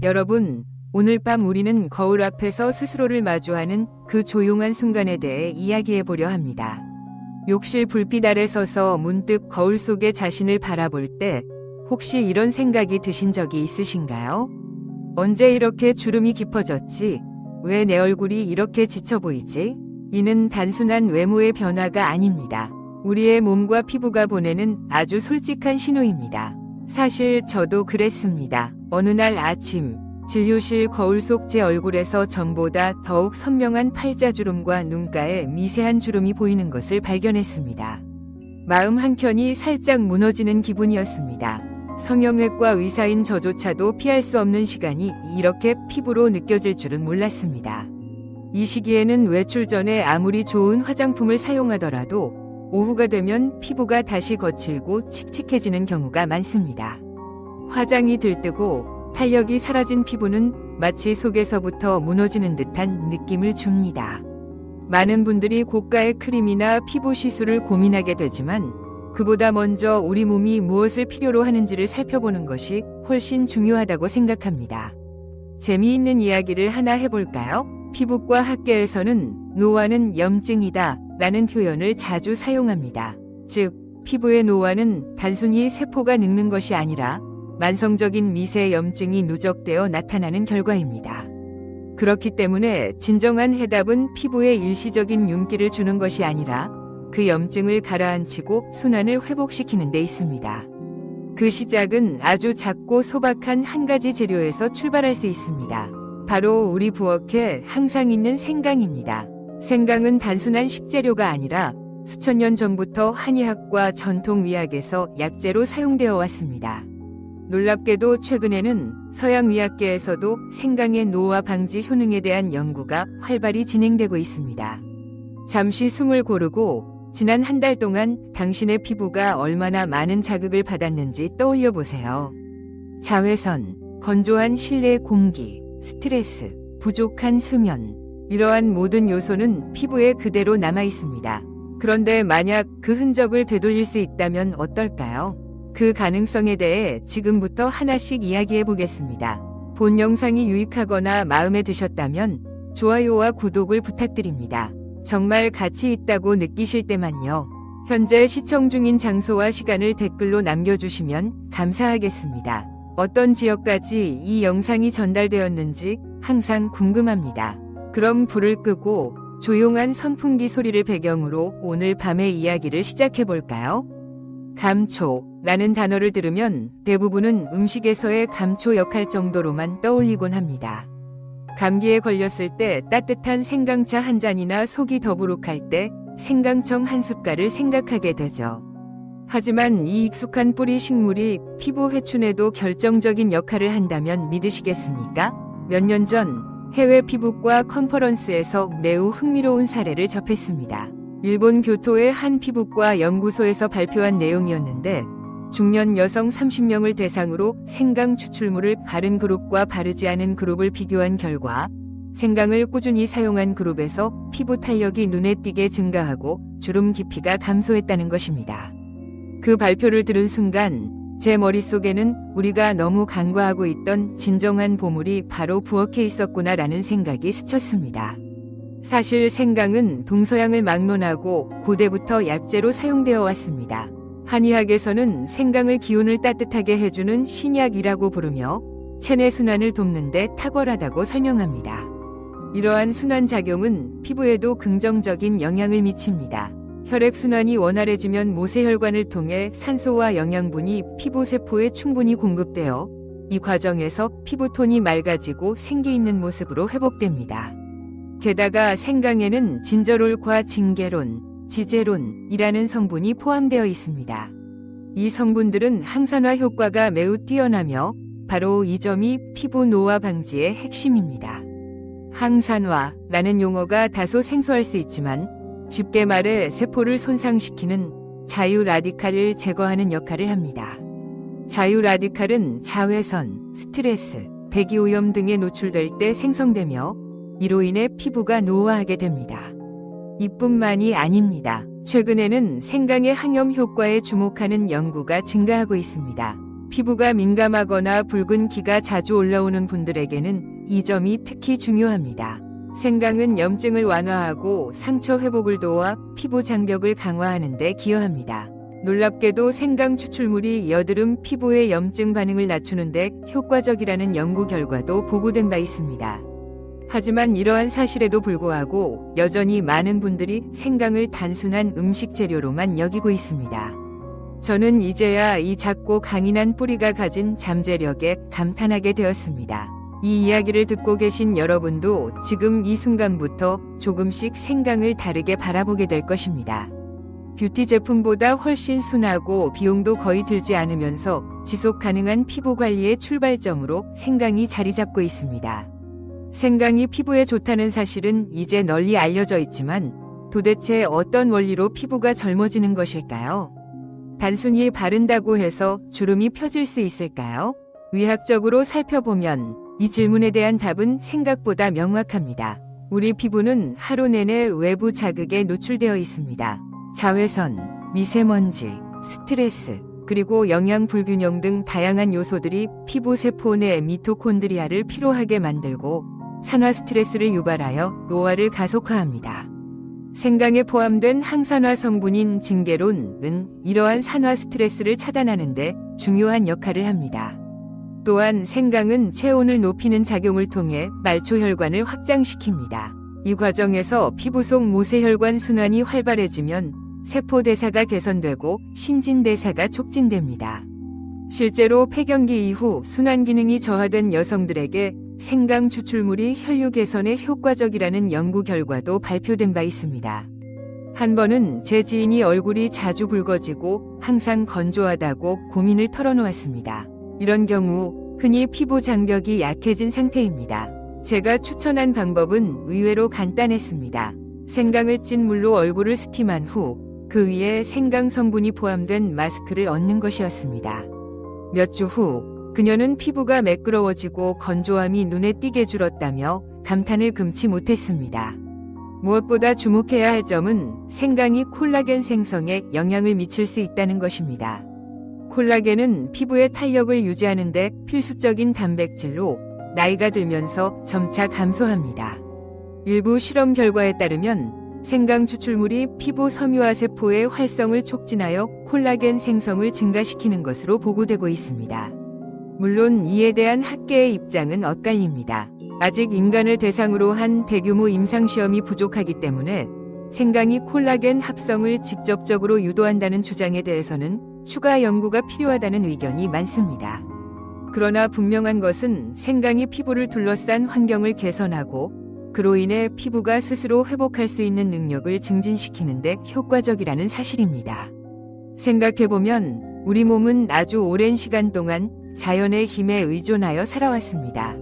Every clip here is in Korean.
여러분, 오늘 밤 우리는 거울 앞에서 스스로를 마주하는 그 조용한 순간에 대해 이야기해 보려 합니다. 욕실 불빛 아래 서서 문득 거울 속의 자신을 바라볼 때 혹시 이런 생각이 드신 적이 있으신가요? 언제 이렇게 주름이 깊어졌지? 왜 내 얼굴이 이렇게 지쳐 보이지? 이는 단순한 외모의 변화가 아닙니다. 우리의 몸과 피부가 보내는 아주 솔직한 신호입니다. 사실 저도 그랬습니다. 어느 날 아침, 진료실 거울 속 제 얼굴에서 전보다 더욱 선명한 팔자주름과 눈가에 미세한 주름이 보이는 것을 발견했습니다. 마음 한켠이 살짝 무너지는 기분이었습니다. 성형외과 의사인 저조차도 피할 수 없는 시간이 이렇게 피부로 느껴질 줄은 몰랐습니다. 이 시기에는 외출 전에 아무리 좋은 화장품을 사용하더라도 오후가 되면 피부가 다시 거칠고 칙칙해지는 경우가 많습니다. 화장이 들뜨고 탄력이 사라진 피부는 마치 속에서부터 무너지는 듯한 느낌을 줍니다. 많은 분들이 고가의 크림이나 피부 시술을 고민하게 되지만 그보다 먼저 우리 몸이 무엇을 필요로 하는지를 살펴보는 것이 훨씬 중요하다고 생각합니다. 재미있는 이야기를 하나 해볼까요? 피부과 학계에서는 노화는 염증이다 라는 표현을 자주 사용합니다. 즉, 피부의 노화는 단순히 세포가 늙는 것이 아니라 만성적인 미세 염증이 누적되어 나타나는 결과입니다. 그렇기 때문에 진정한 해답은 피부에 일시적인 윤기를 주는 것이 아니라 그 염증을 가라앉히고 순환을 회복시키는 데 있습니다. 그 시작은 아주 작고 소박한 한 가지 재료에서 출발할 수 있습니다. 바로 우리 부엌에 항상 있는 생강입니다. 생강은 단순한 식재료가 아니라 수천 년 전부터 한의학과 전통의학에서 약재로 사용되어 왔습니다. 놀랍게도 최근에는 서양의학계에서도 생강의 노화 방지 효능에 대한 연구가 활발히 진행되고 있습니다. 잠시 숨을 고르고 지난 한 달 동안 당신의 피부가 얼마나 많은 자극을 받았는지 떠올려 보세요. 자외선, 건조한 실내 공기, 스트레스, 부족한 수면, 이러한 모든 요소는 피부에 그대로 남아 있습니다. 그런데 만약 그 흔적을 되돌릴 수 있다면 어떨까요? 그 가능성에 대해 지금부터 하나씩 이야기해 보겠습니다. 본 영상이 유익하거나 마음에 드셨다면 좋아요와 구독을 부탁드립니다. 정말 가치 있다고 느끼실 때만요. 현재 시청 중인 장소와 시간을 댓글로 남겨주시면 감사하겠습니다. 어떤 지역까지 이 영상이 전달되었는지 항상 궁금합니다. 그럼 불을 끄고 조용한 선풍기 소리를 배경으로 오늘 밤의 이야기를 시작해볼까요? 감초라는 단어를 들으면 대부분은 음식에서의 감초 역할 정도로만 떠올리곤 합니다. 감기에 걸렸을 때 따뜻한 생강차 한 잔이나 속이 더부룩할 때 생강청 한 숟갈을 생각하게 되죠. 하지만 이 익숙한 뿌리 식물이 피부 회춘에도 결정적인 역할을 한다면 믿으시겠습니까? 몇 년 전 해외 피부과 컨퍼런스에서 매우 흥미로운 사례를 접했습니다. 일본 교토의 한 피부과 연구소에서 발표한 내용이었는데 중년 여성 30명을 대상으로 생강 추출물을 바른 그룹과 바르지 않은 그룹을 비교한 결과 생강을 꾸준히 사용한 그룹에서 피부 탄력이 눈에 띄게 증가하고 주름 깊이가 감소했다는 것입니다. 그 발표를 들은 순간 제 머릿속에는 우리가 너무 간과하고 있던 진정한 보물이 바로 부엌에 있었구나라는 생각이 스쳤습니다. 사실 생강은 동서양을 막론하고 고대부터 약재로 사용되어 왔습니다. 한의학에서는 생강을 기운을 따뜻하게 해주는 신약이라고 부르며 체내 순환을 돕는 데 탁월하다고 설명합니다. 이러한 순환 작용은 피부에도 긍정적인 영향을 미칩니다. 혈액순환이 원활해지면 모세혈관을 통해 산소와 영양분이 피부 세포에 충분히 공급되어 이 과정에서 피부톤이 맑아지고 생기 있는 모습으로 회복됩니다. 게다가 생강에는 진저롤과 징게론, 지제론이라는 성분이 포함되어 있습니다. 이 성분들은 항산화 효과가 매우 뛰어나며 바로 이 점이 피부 노화 방지의 핵심입니다. 항산화라는 용어가 다소 생소할 수 있지만 쉽게 말해 세포를 손상시키는 자유 라디칼을 제거하는 역할을 합니다. 자유 라디칼은 자외선, 스트레스, 대기오염 등에 노출될 때 생성되며 이로 인해 피부가 노화하게 됩니다. 이뿐만이 아닙니다. 최근에는 생강의 항염 효과에 주목하는 연구가 증가하고 있습니다. 피부가 민감하거나 붉은 기가 자주 올라오는 분들에게는 이 점이 특히 중요합니다. 생강은 염증을 완화하고 상처 회복을 도와 피부 장벽을 강화하는 데 기여합니다. 놀랍게도 생강 추출물이 여드름 피부의 염증 반응을 낮추는 데 효과적이라는 연구 결과도 보고된 바 있습니다. 하지만 이러한 사실에도 불구하고 여전히 많은 분들이 생강을 단순한 음식 재료로만 여기고 있습니다. 저는 이제야 이 작고 강인한 뿌리가 가진 잠재력에 감탄하게 되었습니다. 이 이야기를 듣고 계신 여러분도 지금 이 순간부터 조금씩 생강을 다르게 바라보게 될 것입니다. 뷰티 제품보다 훨씬 순하고 비용도 거의 들지 않으면서 지속 가능한 피부 관리의 출발점으로 생강이 자리 잡고 있습니다. 생강이 피부에 좋다는 사실은 이제 널리 알려져 있지만 도대체 어떤 원리로 피부가 젊어지는 것일까요? 단순히 바른다고 해서 주름이 펴질 수 있을까요? 의학적으로 살펴보면 이 질문에 대한 답은 생각보다 명확합니다. 우리 피부는 하루 내내 외부 자극에 노출되어 있습니다. 자외선, 미세먼지, 스트레스, 그리고 영양 불균형 등 다양한 요소들이 피부 세포 내 미토콘드리아를 피로하게 만들고 산화 스트레스를 유발하여 노화를 가속화합니다. 생강에 포함된 항산화 성분인 징게론은 이러한 산화 스트레스를 차단하는 데 중요한 역할을 합니다. 또한 생강은 체온을 높이는 작용을 통해 말초혈관을 확장시킵니다. 이 과정에서 피부 속 모세혈관 순환이 활발해지면 세포 대사가 개선되고 신진대사가 촉진됩니다. 실제로 폐경기 이후 순환 기능이 저하된 여성들에게 생강 추출물이 혈류 개선에 효과적이라는 연구 결과도 발표된 바 있습니다. 한 번은 제 지인이 얼굴이 자주 붉어지고 항상 건조하다고 고민을 털어놓았습니다. 이런 경우 흔히 피부 장벽이 약해진 상태입니다. 제가 추천한 방법은 의외로 간단했습니다. 생강을 찐 물로 얼굴을 스팀한 후 그 위에 생강 성분이 포함된 마스크를 얹는 것이었습니다. 몇 주 후 그녀는 피부가 매끄러워지고 건조함이 눈에 띄게 줄었다며 감탄을 금치 못했습니다. 무엇보다 주목해야 할 점은 생강이 콜라겐 생성에 영향을 미칠 수 있다는 것입니다. 콜라겐은 피부의 탄력을 유지하는 데 필수적인 단백질로 나이가 들면서 점차 감소합니다. 일부 실험 결과에 따르면 생강 추출물이 피부 섬유화 세포의 활성을 촉진하여 콜라겐 생성을 증가시키는 것으로 보고되고 있습니다. 물론 이에 대한 학계의 입장은 엇갈립니다. 아직 인간을 대상으로 한 대규모 임상시험이 부족하기 때문에 생강이 콜라겐 합성을 직접적으로 유도한다는 주장에 대해서는 추가 연구가 필요하다는 의견이 많습니다. 그러나 분명한 것은 생강이 피부를 둘러싼 환경을 개선하고 그로 인해 피부가 스스로 회복할 수 있는 능력을 증진시키는 데 효과적이라는 사실입니다. 생각해보면 우리 몸은 아주 오랜 시간 동안 자연의 힘에 의존하여 살아왔습니다.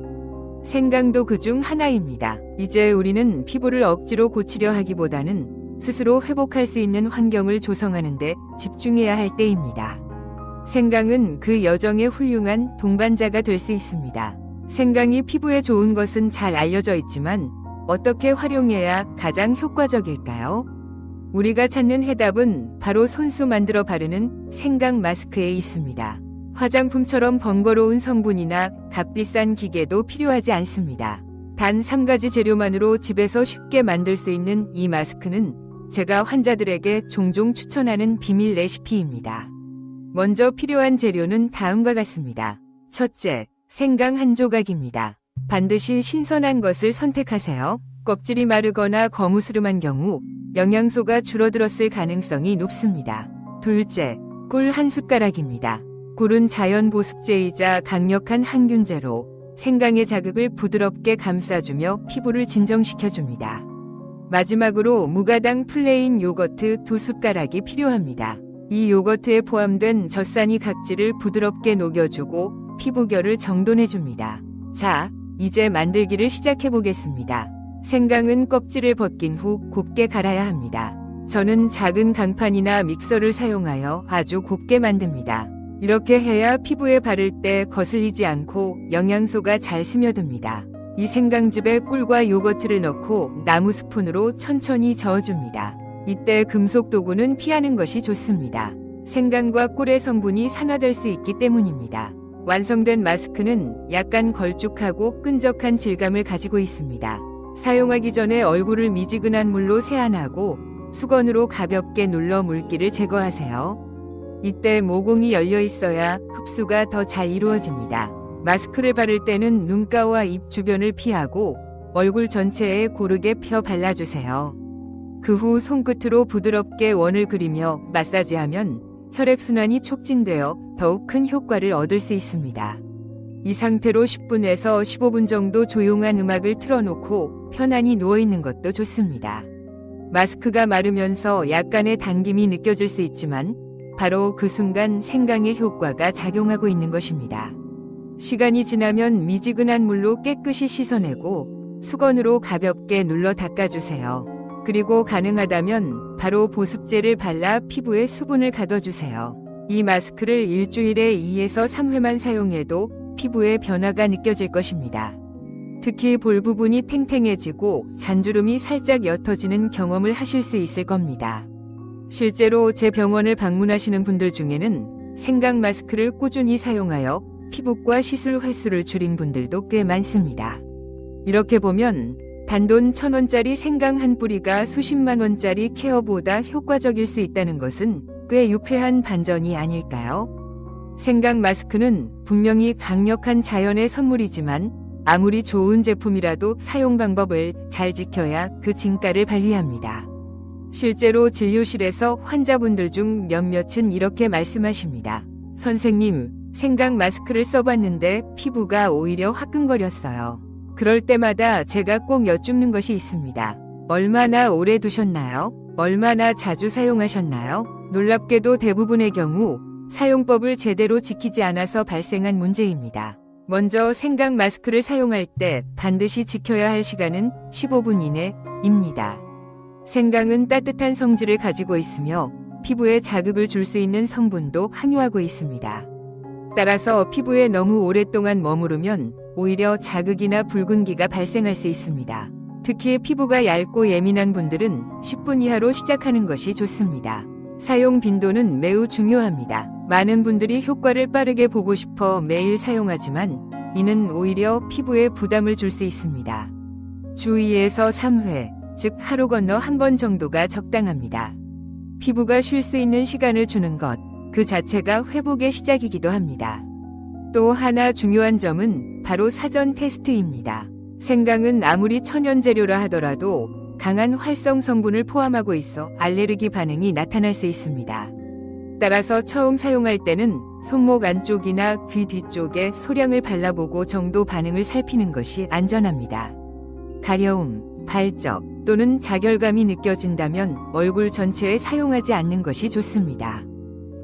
생강도 그중 하나입니다. 이제 우리는 피부를 억지로 고치려 하기보다는 스스로 회복할 수 있는 환경을 조성하는 데 집중해야 할 때입니다. 생강은 그 여정의 훌륭한 동반자가 될 수 있습니다. 생강이 피부에 좋은 것은 잘 알려져 있지만 어떻게 활용해야 가장 효과적일까요? 우리가 찾는 해답은 바로 손수 만들어 바르는 생강 마스크에 있습니다. 화장품처럼 번거로운 성분이나 값비싼 기계도 필요하지 않습니다. 단 3가지 재료만으로 집에서 쉽게 만들 수 있는 이 마스크는 제가 환자들에게 종종 추천하는 비밀 레시피입니다. 먼저 필요한 재료는 다음과 같습니다. 첫째, 생강 1조각입니다. 반드시 신선한 것을 선택하세요. 껍질이 마르거나 거무스름한 경우 영양소가 줄어들었을 가능성이 높습니다. 둘째, 꿀 1숟가락입니다. 꿀은 자연 보습제이자 강력한 항균제로 생강의 자극을 부드럽게 감싸주며 피부를 진정시켜줍니다. 마지막으로 무가당 플레인 요거트 2숟가락이 필요합니다. 이 요거트에 포함된 젖산이 각질을 부드럽게 녹여주고 피부결을 정돈해줍니다. 자, 이제 만들기를 시작해보겠습니다. 생강은 껍질을 벗긴 후 곱게 갈아야 합니다. 저는 작은 강판이나 믹서를 사용하여 아주 곱게 만듭니다. 이렇게 해야 피부에 바를 때 거슬리지 않고 영양소가 잘 스며듭니다. 이 생강즙에 꿀과 요거트를 넣고 나무 스푼으로 천천히 저어줍니다. 이때 금속 도구는 피하는 것이 좋습니다. 생강과 꿀의 성분이 산화될 수 있기 때문입니다. 완성된 마스크는 약간 걸쭉하고 끈적한 질감을 가지고 있습니다. 사용하기 전에 얼굴을 미지근한 물로 세안하고 수건으로 가볍게 눌러 물기를 제거하세요. 이때 모공이 열려 있어야 흡수가 더 잘 이루어집니다. 마스크를 바를 때는 눈가와 입 주변을 피하고 얼굴 전체에 고르게 펴 발라주세요. 그 후 손끝으로 부드럽게 원을 그리며 마사지하면 혈액순환이 촉진되어 더욱 큰 효과를 얻을 수 있습니다. 이 상태로 10분에서 15분 정도 조용한 음악을 틀어놓고 편안히 누워있는 것도 좋습니다. 마스크가 마르면서 약간의 당김이 느껴질 수 있지만 바로 그 순간 생강의 효과가 작용하고 있는 것입니다. 시간이 지나면 미지근한 물로 깨끗이 씻어내고 수건으로 가볍게 눌러 닦아주세요. 그리고 가능하다면 바로 보습제를 발라 피부에 수분을 가둬주세요. 이 마스크를 일주일에 2에서 3회만 사용해도 피부에 변화가 느껴질 것입니다. 특히 볼 부분이 탱탱해지고 잔주름이 살짝 옅어지는 경험을 하실 수 있을 겁니다. 실제로 제 병원을 방문하시는 분들 중에는 생강 마스크를 꾸준히 사용하여 피부과 시술 횟수를 줄인 분들도 꽤 많습니다. 이렇게 보면 단돈 1,000원짜리 생강 한 뿌리가 수십만 원짜리 케어보다 효과적일 수 있다는 것은 꽤 유쾌한 반전이 아닐까요? 생강 마스크는 분명히 강력한 자연의 선물이지만 아무리 좋은 제품이라도 사용 방법을 잘 지켜야 그 진가를 발휘합니다. 실제로 진료실에서 환자분들 중 몇몇은 이렇게 말씀하십니다. 선생님, 생강 마스크를 써봤는데 피부가 오히려 화끈거렸어요. 그럴 때마다 제가 꼭 여쭙는 것이 있습니다. 얼마나 오래 두셨나요? 얼마나 자주 사용하셨나요? 놀랍게도 대부분의 경우 사용법을 제대로 지키지 않아서 발생한 문제입니다. 먼저 생강 마스크를 사용할 때 반드시 지켜야 할 시간은 15분 이내입니다. 생강은 따뜻한 성질을 가지고 있으며 피부에 자극을 줄 수 있는 성분도 함유하고 있습니다. 따라서 피부에 너무 오랫동안 머무르면 오히려 자극이나 붉은기가 발생할 수 있습니다. 특히 피부가 얇고 예민한 분들은 10분 이하로 시작하는 것이 좋습니다. 사용 빈도는 매우 중요합니다. 많은 분들이 효과를 빠르게 보고 싶어 매일 사용하지만 이는 오히려 피부에 부담을 줄 수 있습니다. 주 2에서 3회, 즉 하루 건너 한 번 정도가 적당합니다. 피부가 쉴 수 있는 시간을 주는 것, 그 자체가 회복의 시작이기도 합니다. 또 하나 중요한 점은 바로 사전 테스트입니다. 생강은 아무리 천연 재료라 하더라도 강한 활성 성분을 포함하고 있어 알레르기 반응이 나타날 수 있습니다. 따라서 처음 사용할 때는 손목 안쪽이나 귀 뒤쪽에 소량을 발라보고 정도 반응을 살피는 것이 안전합니다. 가려움, 발적 또는 자결감이 느껴진다면 얼굴 전체에 사용하지 않는 것이 좋습니다.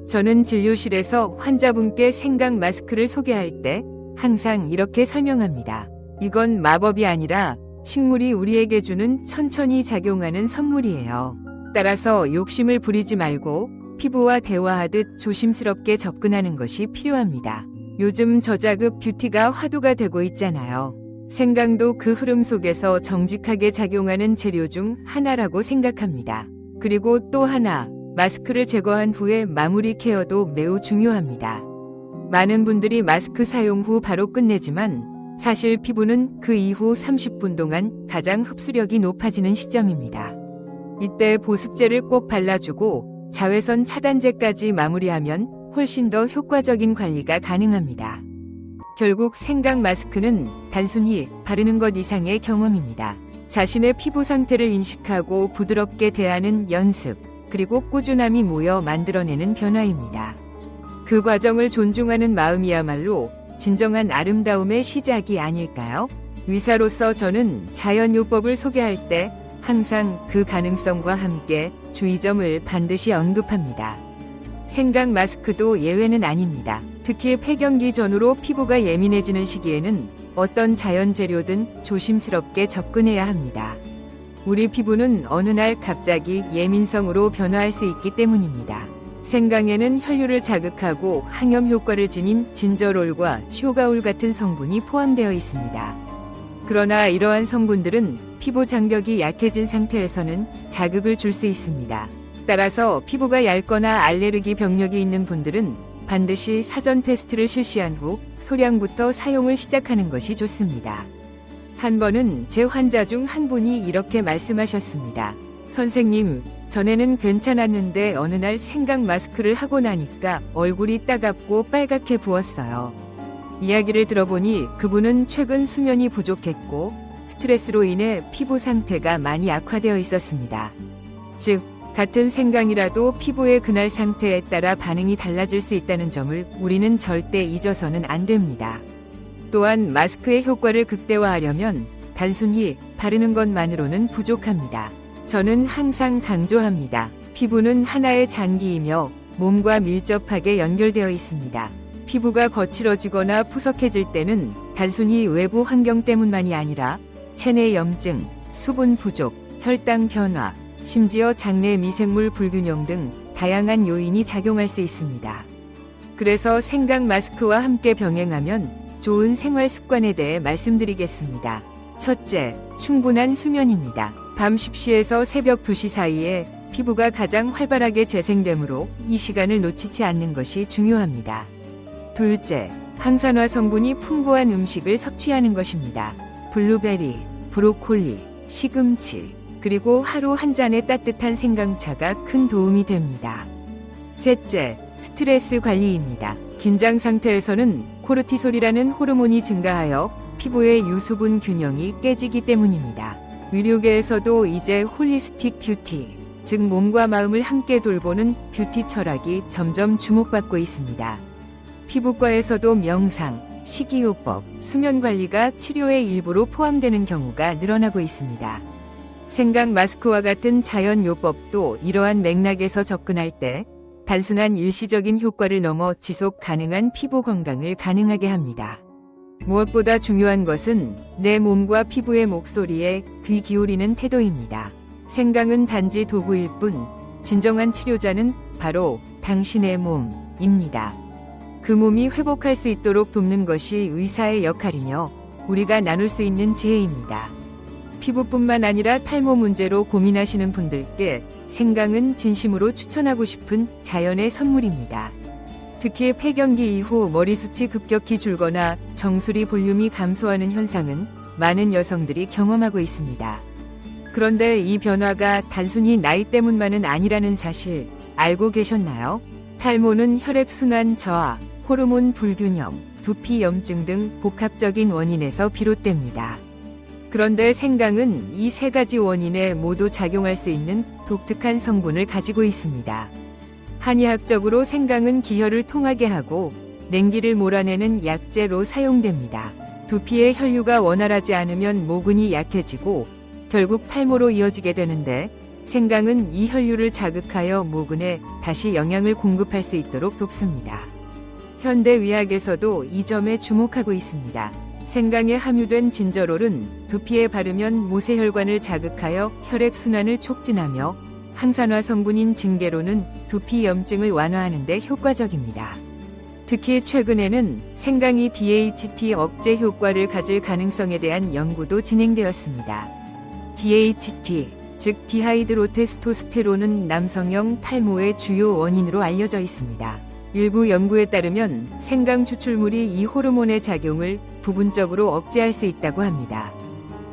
저는 진료실에서 환자분께 생강 마스크를 소개할 때 항상 이렇게 설명합니다. 이건 마법이 아니라 식물이 우리에게 주는 천천히 작용하는 선물이에요. 따라서 욕심을 부리지 말고 피부와 대화하듯 조심스럽게 접근하는 것이 필요합니다. 요즘 저자극 뷰티가 화두가 되고 있잖아요. 생강도 그 흐름 속에서 정직하게 작용하는 재료 중 하나라고 생각합니다. 그리고 또 하나, 마스크를 제거한 후에 마무리 케어도 매우 중요합니다. 많은 분들이 마스크 사용 후 바로 끝내지만 사실 피부는 그 이후 30분 동안 가장 흡수력이 높아지는 시점입니다. 이때 보습제를 꼭 발라주고 자외선 차단제까지 마무리하면 훨씬 더 효과적인 관리가 가능합니다. 결국 생강 마스크는 단순히 바르는 것 이상의 경험입니다. 자신의 피부 상태를 인식하고 부드럽게 대하는 연습, 그리고 꾸준함이 모여 만들어내는 변화입니다. 그 과정을 존중하는 마음이야말로 진정한 아름다움의 시작이 아닐까요? 의사로서 저는 자연요법을 소개할 때 항상 그 가능성과 함께 주의점을 반드시 언급합니다. 생강 마스크도 예외는 아닙니다. 특히 폐경기 전후로 피부가 예민해지는 시기에는 어떤 자연 재료든 조심스럽게 접근해야 합니다. 우리 피부는 어느 날 갑자기 예민성으로 변화할 수 있기 때문입니다. 생강에는 혈류를 자극하고 항염 효과를 지닌 진저롤과 쇼가올 같은 성분이 포함되어 있습니다. 그러나 이러한 성분들은 피부 장벽이 약해진 상태에서는 자극을 줄 수 있습니다. 따라서 피부가 얇거나 알레르기 병력이 있는 분들은 반드시 사전 테스트를 실시한 후 소량부터 사용을 시작하는 것이 좋습니다. 한 번은 제 환자 중 한 분이 이렇게 말씀하셨습니다. 선생님, 전에는 괜찮았는데 어느 날 생강 마스크를 하고 나니까 얼굴이 따갑고 빨갛게 부었어요. 이야기를 들어보니 그분은 최근 수면이 부족했고 스트레스로 인해 피부 상태가 많이 악화되어 있었습니다. 즉, 같은 생강이라도 피부의 그날 상태에 따라 반응이 달라질 수 있다는 점을 우리는 절대 잊어서는 안 됩니다. 또한 마스크의 효과를 극대화하려면 단순히 바르는 것만으로는 부족합니다. 저는 항상 강조합니다. 피부는 하나의 장기이며 몸과 밀접하게 연결되어 있습니다. 피부가 거칠어지거나 푸석해질 때는 단순히 외부 환경 때문만이 아니라 체내 염증, 수분 부족, 혈당 변화, 심지어 장내 미생물 불균형 등 다양한 요인이 작용할 수 있습니다. 그래서 생강 마스크와 함께 병행하면 좋은 생활 습관에 대해 말씀드리겠습니다. 첫째, 충분한 수면입니다. 밤 10시에서 새벽 2시 사이에 피부가 가장 활발하게 재생되므로 이 시간을 놓치지 않는 것이 중요합니다. 둘째, 항산화 성분이 풍부한 음식을 섭취하는 것입니다. 블루베리, 브로콜리, 시금치, 그리고 하루 한 잔의 따뜻한 생강차가 큰 도움이 됩니다. 셋째, 스트레스 관리입니다. 긴장 상태에서는 코르티솔이라는 호르몬이 증가하여 피부의 유수분 균형이 깨지기 때문입니다. 의료계에서도 이제 홀리스틱 뷰티, 즉 몸과 마음을 함께 돌보는 뷰티 철학이 점점 주목받고 있습니다. 피부과에서도 명상, 식이요법, 수면 관리가 치료의 일부로 포함되는 경우가 늘어나고 있습니다. 생강 마스크와 같은 자연요법도 이러한 맥락에서 접근할 때 단순한 일시적인 효과를 넘어 지속 가능한 피부 건강을 가능하게 합니다. 무엇보다 중요한 것은 내 몸과 피부의 목소리에 귀 기울이는 태도입니다. 생강은 단지 도구일 뿐 진정한 치료자는 바로 당신의 몸입니다. 그 몸이 회복할 수 있도록 돕는 것이 의사의 역할이며 우리가 나눌 수 있는 지혜입니다. 피부뿐만 아니라 탈모 문제로 고민하시는 분들께 생강은 진심으로 추천하고 싶은 자연의 선물입니다. 특히 폐경기 이후 머리숱이 급격히 줄거나 정수리 볼륨이 감소하는 현상은 많은 여성들이 경험하고 있습니다. 그런데 이 변화가 단순히 나이 때문만은 아니라는 사실 알고 계셨나요? 탈모는 혈액순환 저하, 호르몬 불균형, 두피 염증 등 복합적인 원인에서 비롯됩니다. 그런데 생강은 이 세 가지 원인에 모두 작용할 수 있는 독특한 성분을 가지고 있습니다. 한의학적으로 생강은 기혈을 통하게 하고 냉기를 몰아내는 약재로 사용됩니다. 두피의 혈류가 원활하지 않으면 모근이 약해지고 결국 탈모로 이어지게 되는데 생강은 이 혈류를 자극하여 모근에 다시 영양을 공급할 수 있도록 돕습니다. 현대 의학에서도 이 점에 주목하고 있습니다. 생강에 함유된 진저롤은 두피에 바르면 모세혈관을 자극하여 혈액순환을 촉진하며 항산화 성분인 징계로는 두피 염증을 완화하는 데 효과적입니다. 특히 최근에는 생강이 DHT 억제 효과를 가질 가능성에 대한 연구도 진행되었습니다. DHT, 즉 디하이드로테스토스테론은 남성형 탈모의 주요 원인으로 알려져 있습니다. 일부 연구에 따르면 생강 추출물이 이 호르몬의 작용을 부분적으로 억제할 수 있다고 합니다.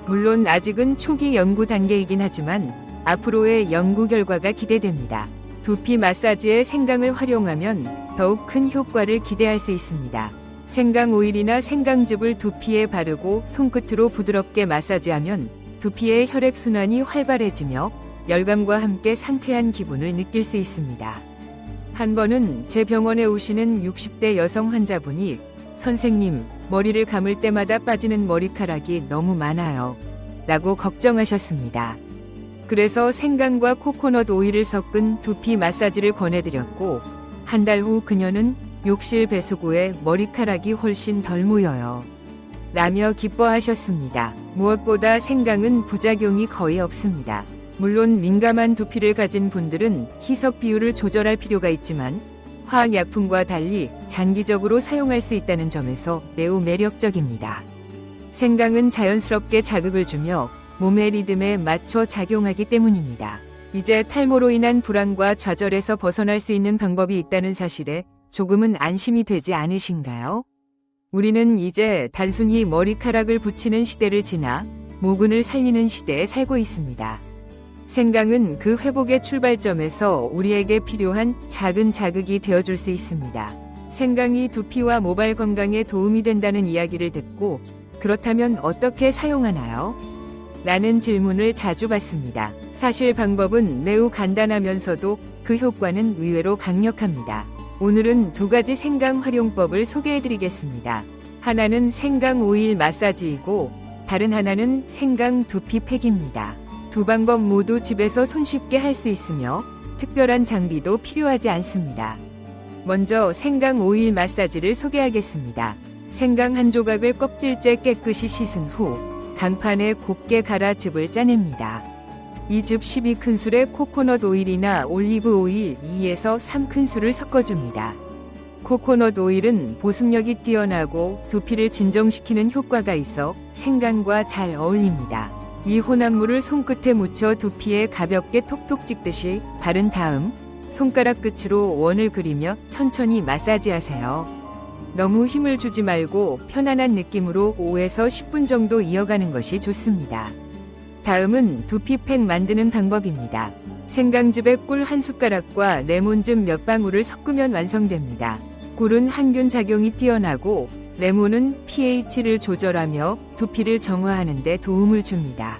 물론 아직은 초기 연구 단계이긴 하지만 앞으로의 연구 결과가 기대됩니다. 두피 마사지에 생강을 활용하면 더욱 큰 효과를 기대할 수 있습니다. 생강 오일이나 생강즙을 두피에 바르고 손끝으로 부드럽게 마사지하면 두피의 혈액순환이 활발해지며 열감과 함께 상쾌한 기분을 느낄 수 있습니다. 한 번은 제 병원에 오시는 60대 여성 환자분이 선생님, 머리를 감을 때마다 빠지는 머리카락이 너무 많아요. 라고 걱정하셨습니다. 그래서 생강과 코코넛 오일을 섞은 두피 마사지를 권해드렸고 한 달 후 그녀는 욕실 배수구에 머리카락이 훨씬 덜 모여요. 라며 기뻐하셨습니다. 무엇보다 생강은 부작용이 거의 없습니다. 물론 민감한 두피를 가진 분들은 희석 비율을 조절할 필요가 있지만 화학약품과 달리 장기적으로 사용할 수 있다는 점에서 매우 매력적입니다. 생강은 자연스럽게 자극을 주며 몸의 리듬에 맞춰 작용하기 때문입니다. 이제 탈모로 인한 불안과 좌절에서 벗어날 수 있는 방법이 있다는 사실에 조금은 안심이 되지 않으신가요? 우리는 이제 단순히 머리카락을 붙이는 시대를 지나 모근을 살리는 시대에 살고 있습니다. 생강은 그 회복의 출발점에서 우리에게 필요한 작은 자극이 되어줄 수 있습니다. 생강이 두피와 모발 건강에 도움이 된다는 이야기를 듣고 그렇다면 어떻게 사용하나요? 라는 질문을 자주 받습니다. 사실 방법은 매우 간단하면서도 그 효과는 의외로 강력합니다. 오늘은 두 가지 생강 활용법을 소개해드리겠습니다. 하나는 생강 오일 마사지이고 다른 하나는 생강 두피팩입니다. 두 방법 모두 집에서 손쉽게 할 수 있으며 특별한 장비도 필요하지 않습니다. 먼저 생강 오일 마사지를 소개하겠습니다. 생강 한 조각을 껍질째 깨끗이 씻은 후 강판에 곱게 갈아 즙을 짜냅니다. 이 즙 12큰술에 코코넛 오일이나 올리브 오일 2에서 3큰술을 섞어줍니다. 코코넛 오일은 보습력이 뛰어나고 두피를 진정시키는 효과가 있어 생강과 잘 어울립니다. 이 혼합물을 손끝에 묻혀 두피에 가볍게 톡톡 찍듯이 바른 다음 손가락 끝으로 원을 그리며 천천히 마사지하세요. 너무 힘을 주지 말고 편안한 느낌으로 5에서 10분 정도 이어가는 것이 좋습니다. 다음은 두피팩 만드는 방법입니다. 생강즙에 꿀 한 숟가락과 레몬즙 몇 방울을 섞으면 완성됩니다. 꿀은 항균 작용이 뛰어나고 레몬은 pH를 조절하며 두피를 정화하는 데 도움을 줍니다.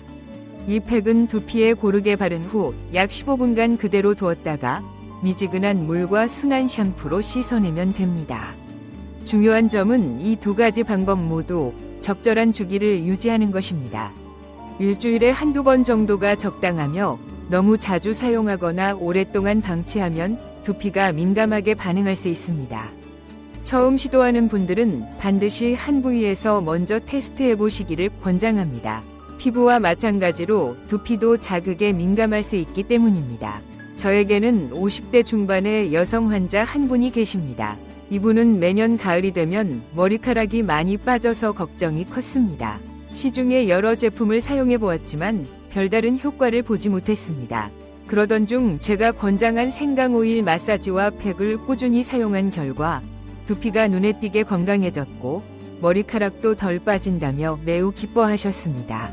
이 팩은 두피에 고르게 바른 후 약 15분간 그대로 두었다가 미지근한 물과 순한 샴푸로 씻어내면 됩니다. 중요한 점은 이 두 가지 방법 모두 적절한 주기를 유지하는 것입니다. 일주일에 한두 번 정도가 적당하며 너무 자주 사용하거나 오랫동안 방치하면 두피가 민감하게 반응할 수 있습니다. 처음 시도하는 분들은 반드시 한 부위에서 먼저 테스트해 보시기를 권장합니다. 피부와 마찬가지로 두피도 자극에 민감할 수 있기 때문입니다. 저에게는 50대 중반의 여성 환자 한 분이 계십니다. 이분은 매년 가을이 되면 머리카락이 많이 빠져서 걱정이 컸습니다. 시중에 여러 제품을 사용해 보았지만 별다른 효과를 보지 못했습니다. 그러던 중 제가 권장한 생강 오일 마사지와 팩을 꾸준히 사용한 결과 두피가 눈에 띄게 건강해졌고 머리카락도 덜 빠진다며 매우 기뻐하셨습니다.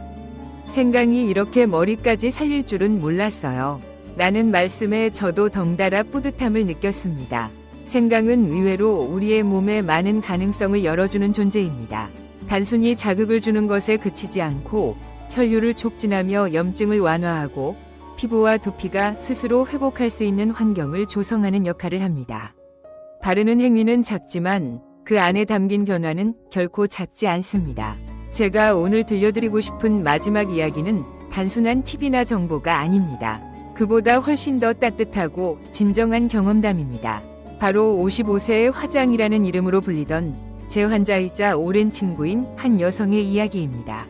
생강이 이렇게 머리까지 살릴 줄은 몰랐어요. 라는 말씀에 저도 덩달아 뿌듯함을 느꼈습니다. 생강은 의외로 우리의 몸에 많은 가능성을 열어주는 존재입니다. 단순히 자극을 주는 것에 그치지 않고 혈류를 촉진하며 염증을 완화하고 피부와 두피가 스스로 회복할 수 있는 환경을 조성하는 역할을 합니다. 바르는 행위는 작지만 그 안에 담긴 변화는 결코 작지 않습니다. 제가 오늘 들려드리고 싶은 마지막 이야기는 단순한 팁이나 정보가 아닙니다. 그보다 훨씬 더 따뜻하고 진정한 경험담입니다. 바로 55세의 화장이라는 이름으로 불리던 제 환자이자 오랜 친구인 한 여성의 이야기입니다.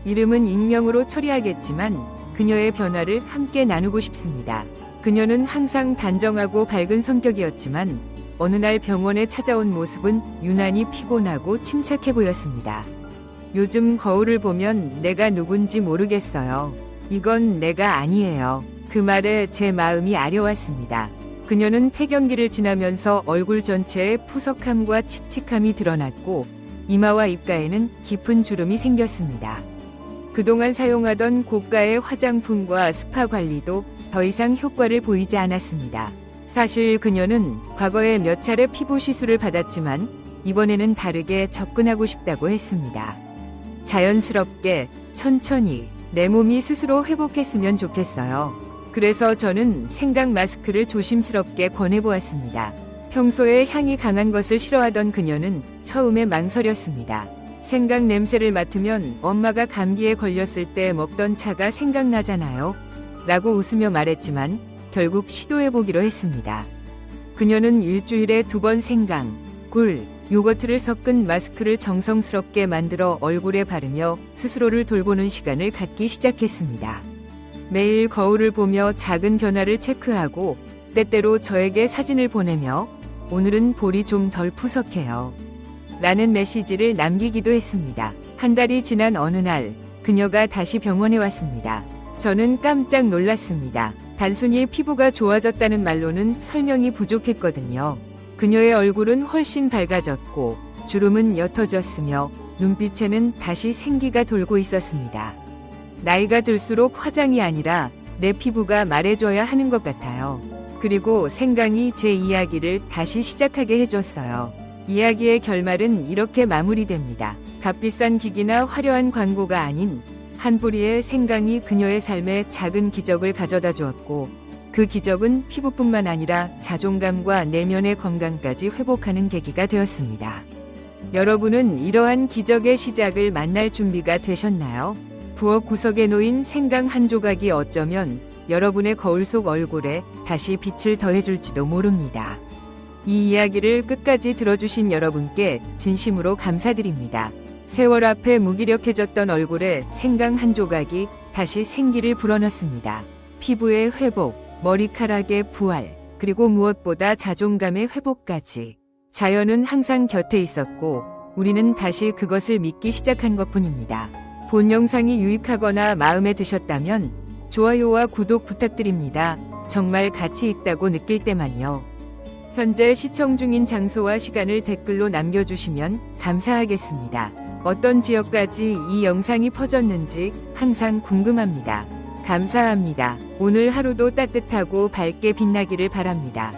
이름은 익명으로 처리하겠지만 그녀의 변화를 함께 나누고 싶습니다. 그녀는 항상 단정하고 밝은 성격이었지만 어느 날 병원에 찾아온 모습은 유난히 피곤하고 침착해 보였습니다. 요즘 거울을 보면 내가 누군지 모르겠어요. 이건 내가 아니에요. 그 말에 제 마음이 아려왔습니다. 그녀는 폐경기를 지나면서 얼굴 전체에 푸석함과 칙칙함이 드러났고 이마와 입가에는 깊은 주름이 생겼습니다. 그동안 사용하던 고가의 화장품과 스파 관리도 더 이상 효과를 보이지 않았습니다. 사실 그녀는 과거에 몇 차례 피부 시술을 받았지만 이번에는 다르게 접근하고 싶다고 했습니다. 자연스럽게, 천천히 내 몸이 스스로 회복했으면 좋겠어요. 그래서 저는 생강 마스크를 조심스럽게 권해보았습니다. 평소에 향이 강한 것을 싫어하던 그녀는 처음에 망설였습니다. 생강 냄새를 맡으면 엄마가 감기에 걸렸을 때 먹던 차가 생각나잖아요. 라고 웃으며 말했지만 결국 시도해보기로 했습니다. 그녀는 일주일에 2번 생강, 꿀, 요거트를 섞은 마스크를 정성스럽게 만들어 얼굴에 바르며 스스로를 돌보는 시간을 갖기 시작했습니다. 매일 거울을 보며 작은 변화를 체크하고 때때로 저에게 사진을 보내며 오늘은 볼이 좀 덜 푸석해요. 라는 메시지를 남기기도 했습니다. 한 달이 지난 어느 날 그녀가 다시 병원에 왔습니다. 저는 깜짝 놀랐습니다. 단순히 피부가 좋아졌다는 말로는 설명이 부족했거든요. 그녀의 얼굴은 훨씬 밝아졌고 주름은 옅어졌으며 눈빛에는 다시 생기가 돌고 있었습니다. 나이가 들수록 화장이 아니라 내 피부가 말해줘야 하는 것 같아요. 그리고 생강이 제 이야기를 다시 시작하게 해줬어요. 이야기의 결말은 이렇게 마무리됩니다. 값비싼 기기나 화려한 광고가 아닌 한 뿌리의 생강이 그녀의 삶에 작은 기적을 가져다 주었고, 그 기적은 피부뿐만 아니라 자존감과 내면의 건강까지 회복하는 계기가 되었습니다. 여러분은 이러한 기적의 시작을 만날 준비가 되셨나요? 부엌 구석에 놓인 생강 한 조각이 어쩌면 여러분의 거울 속 얼굴에 다시 빛을 더해줄지도 모릅니다. 이 이야기를 끝까지 들어주신 여러분께 진심으로 감사드립니다. 세월 앞에 무기력해졌던 얼굴에 생강 한 조각이 다시 생기를 불어넣습니다. 피부의 회복, 머리카락의 부활, 그리고 무엇보다 자존감의 회복까지. 자연은 항상 곁에 있었고 우리는 다시 그것을 믿기 시작한 것뿐입니다. 본 영상이 유익하거나 마음에 드셨다면 좋아요와 구독 부탁드립니다. 정말 가치 있다고 느낄 때만요. 현재 시청 중인 장소와 시간을 댓글로 남겨주시면 감사하겠습니다. 어떤 지역까지 이 영상이 퍼졌는지 항상 궁금합니다. 감사합니다. 오늘 하루도 따뜻하고 밝게 빛나기를 바랍니다.